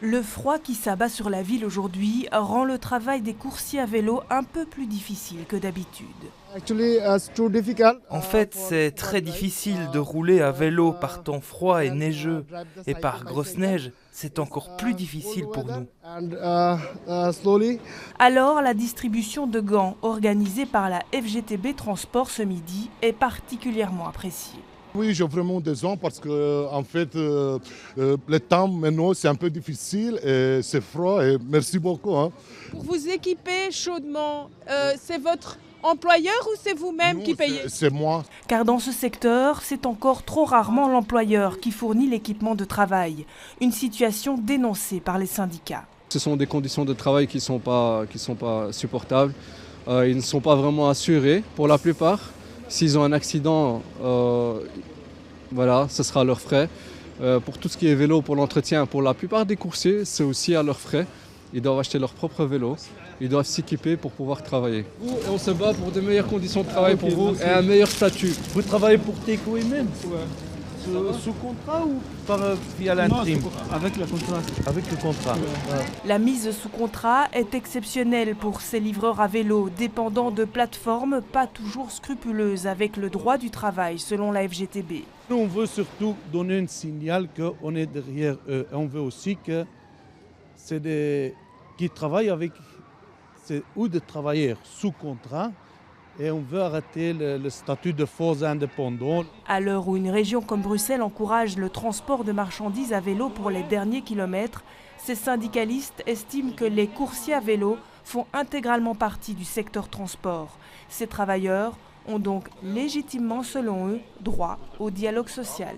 Le froid qui s'abat sur la ville aujourd'hui rend le travail des coursiers à vélo un peu plus difficile que d'habitude. En fait, c'est très difficile de rouler à vélo par temps froid et neigeux. Et par grosse neige, c'est encore plus difficile pour nous. Alors, la distribution de gants organisée par la FGTB Transport ce midi est particulièrement appréciée. Oui, j'ai vraiment des ans parce que en fait, le temps maintenant c'est un peu difficile et c'est froid et merci beaucoup. Pour vous équiper chaudement, c'est votre employeur ou c'est vous-même qui payez? C'est moi. Car dans ce secteur, c'est encore trop rarement l'employeur qui fournit l'équipement de travail. Une situation dénoncée par les syndicats. Ce sont des conditions de travail qui sont pas supportables. Ils ne sont pas vraiment assurés pour la plupart. S'ils ont un accident, voilà, ce sera à leurs frais. Pour tout ce qui est vélo, pour l'entretien, pour la plupart des coursiers, c'est aussi à leurs frais. Ils doivent acheter leur propre vélo, ils doivent s'équiper pour pouvoir travailler. On se bat pour de meilleures conditions de travail pour vous et un meilleur statut. Vous travaillez pour Teco même sous contrat ou via l'intérim? Avec le contrat. Avec le contrat. La mise sous contrat est exceptionnelle pour ces livreurs à vélo, dépendant de plateformes pas toujours scrupuleuses avec le droit du travail, selon la FGTB. Nous, on veut surtout donner un signal qu'on est derrière eux. Et on veut aussi que c'est des qui travaillent avec ou des travailleurs sous contrat. Et on veut arrêter le statut de faux indépendants. À l'heure où une région comme Bruxelles encourage le transport de marchandises à vélo pour les derniers kilomètres, ces syndicalistes estiment que les coursiers à vélo font intégralement partie du secteur transport. Ces travailleurs ont donc légitimement, selon eux, droit au dialogue social.